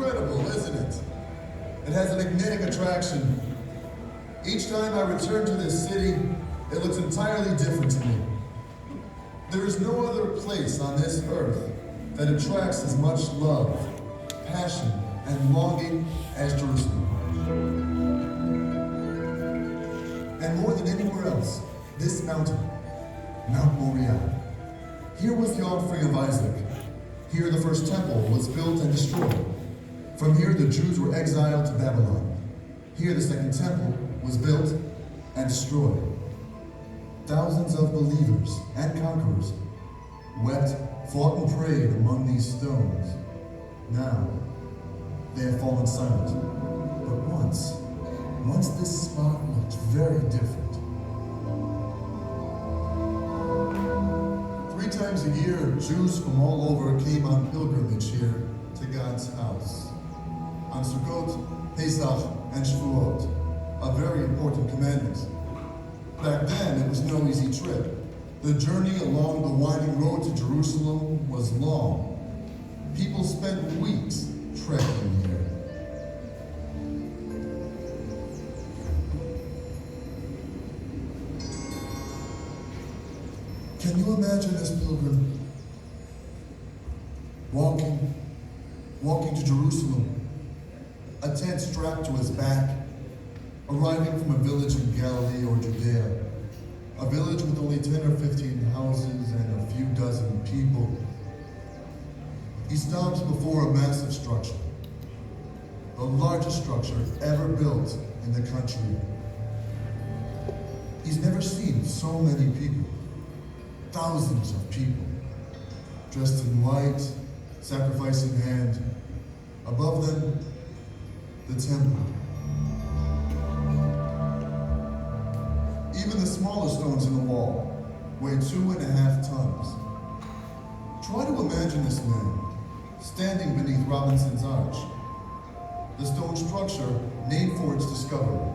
incredible, isn't it? It has a magnetic attraction. Each time I return to this city, it looks entirely different to me. There is no other place on this earth that attracts as much love, passion, and longing as Jerusalem. And more than anywhere else, this mountain, Mount Moriah. Here was the offering of Isaac. Here the first temple was built and destroyed. From here the Jews were exiled to Babylon. Here the second temple was built and destroyed. Thousands of believers and conquerors wept, fought, and prayed among these stones. Now, they have fallen silent. But once this spot looked very different. 3 times a year, Jews from all over came on pilgrimage here to God's house. On Sukkot, Pesach, and Shavuot, a very important commandment. Back then, it was no easy trip. The journey along the winding road to Jerusalem was long. People spent weeks trekking here. Can you imagine this pilgrim walking to Jerusalem, a tent strapped to his back, arriving from a village in Galilee or Judea, a village with only 10 or 15 houses and a few dozen people. He stops before a massive structure, the largest structure ever built in the country. He's never seen so many people, thousands of people, dressed in white, sacrifice in hand. Above them, the temple. Even the smaller stones in the wall weigh 2.5 tons. Try to imagine this man standing beneath Robinson's Arch, the stone structure named for its discoverer,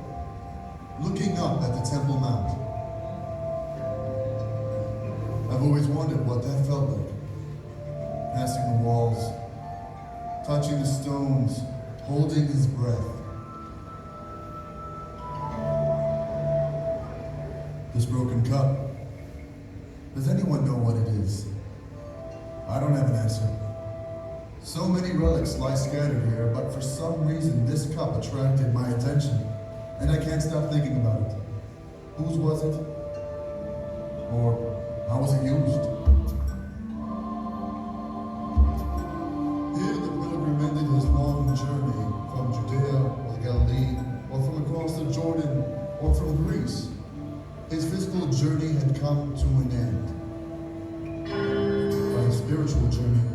looking up at the Temple Mount. I've always wondered what that felt like, passing the walls, touching the stones, holding his breath. This broken cup, does anyone know what it is? I don't have an answer. So many relics lie scattered here, but for some reason this cup attracted my attention, and I can't stop thinking about it. Whose was it? Or how was it used? Here the pilgrim ended his long journey from Judea or Galilee, or from across the Jordan, or from Greece. His physical journey had come to an end, but his spiritual journey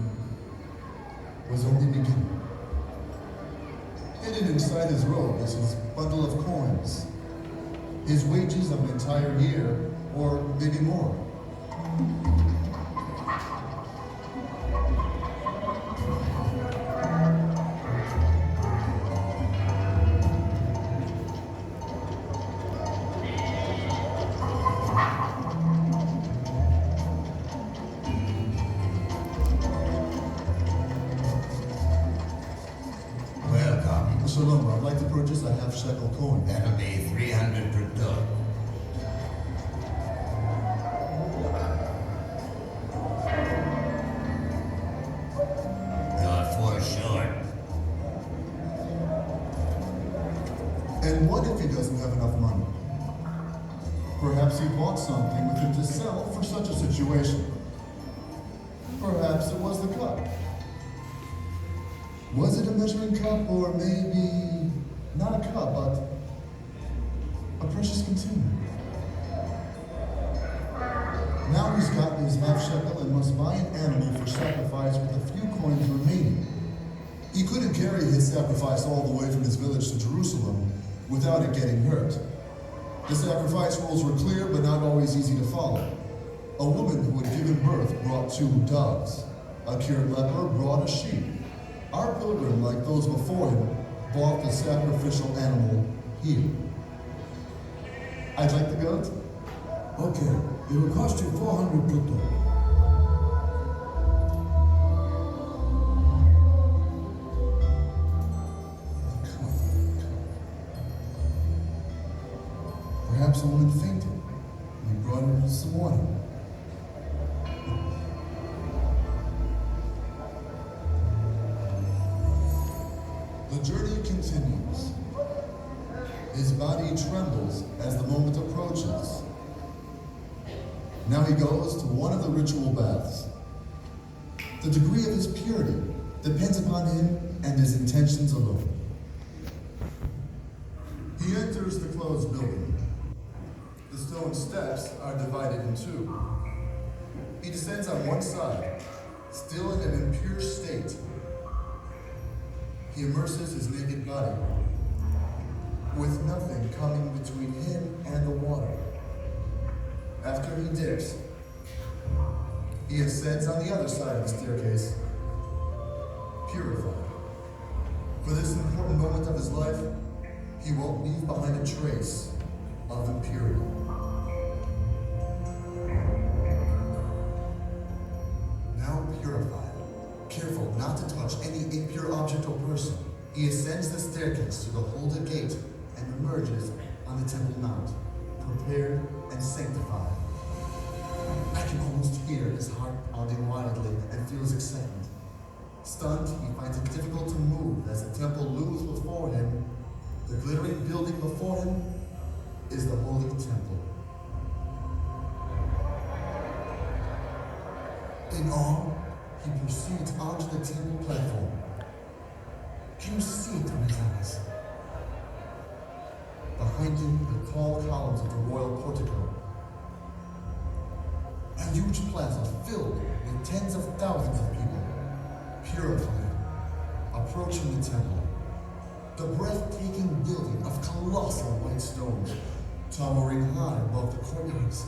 was only beginning. Hidden inside his robe is his bundle of coins, his wages of an entire year, or maybe more. Shalom, I'd like to purchase a half-shekel coin. That'll be 300 per dog. You're 4 short. And what if he doesn't have enough money? Perhaps he bought something with him to sell for such a situation. Perhaps it was the cup. Was it a measuring cup, or maybe not a cup, but a precious container? Now he's gotten his half shekel and must buy an animal for sacrifice with a few coins remaining. He couldn't carry his sacrifice all the way from his village to Jerusalem without it getting hurt. The sacrifice rules were clear, but not always easy to follow. A woman who had given birth brought 2 doves. A cured leper brought a sheep. Our pilgrim, like those before him, bought the sacrificial animal here. I'd like the goat. Okay, it will cost you 400 pluto. Perhaps a woman fainted, and he brought her some water. The journey continues. His body trembles as the moment approaches. Now he goes to one of the ritual baths. The degree of his purity depends upon him and his intentions alone. He enters the closed building. The stone steps are divided in two. He descends on one side, still in an impure state. He immerses his naked body, with nothing coming between him and the water. After he dips, he ascends on the other side of the staircase, purified. For this important moment of his life, he won't leave behind a trace of impurity. Now purified, careful not to touch any impure object or person, he ascends the staircase to the Holder Gate and emerges on the Temple Mount, prepared and sanctified. I can almost hear his heart pounding wildly and feels excitement. Stunned, he finds it difficult to move as the temple looms before him. The glittering building before him is the Holy Temple. In awe, he proceeds onto the temple platform. Can you see it from his eyes? Behind him, the tall columns of the royal portico. A huge plaza filled with tens of thousands of people, purified, approaching the temple. The breathtaking building of colossal white stones, towering high above the courtyards.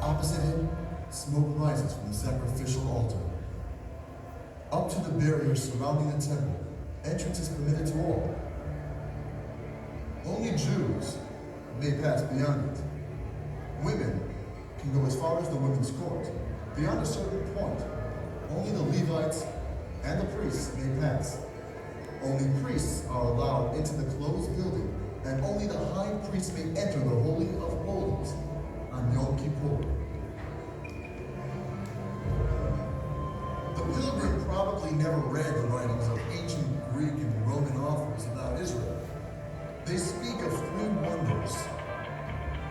Opposite him, smoke rises from the sacrificial altar. Up to the barrier surrounding the temple, entrance is permitted to all. Only Jews may pass beyond it. Women can go as far as the women's court. Beyond a certain point, only the Levites and the priests may pass. Only priests are allowed into the closed building, and only the high priest may enter the Holy of Holies on Yom Kippur. The pilgrim probably never read the writings of ancient Greek and Roman authors about Israel. They speak of three wonders: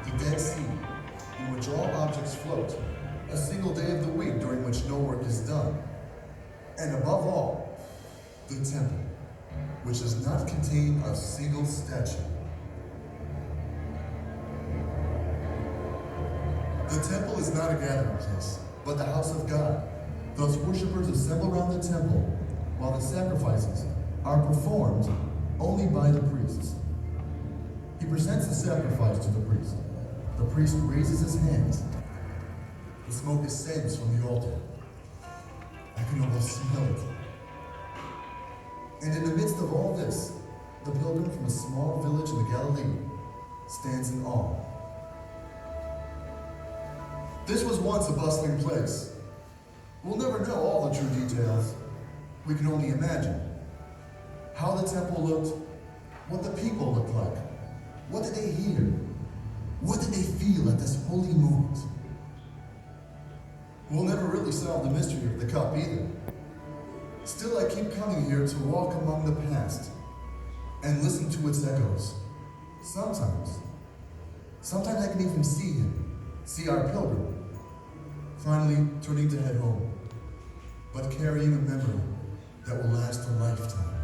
the Dead Sea, in which all objects float, a single day of the week during which no work is done, and above all, the temple, which does not contain a single statue. The temple is not a gathering place, but the house of God. Thus, worshippers assemble around the temple, while the sacrifices are performed only by the priests. He presents the sacrifice to the priest. The priest raises his hands. The smoke ascends from the altar. I can almost smell it. And in the midst of all this, the pilgrim from a small village in the Galilee stands in awe. This was once a bustling place. We'll never know all the true details. We can only imagine how the temple looked, what the people looked like, what did they hear, what did they feel at this holy moment. We'll never really solve the mystery of the cup either. Still, I keep coming here to walk among the past and listen to its echoes. Sometimes I can even see him, see our pilgrim, finally turning to head home, but carrying a memory that will last a lifetime.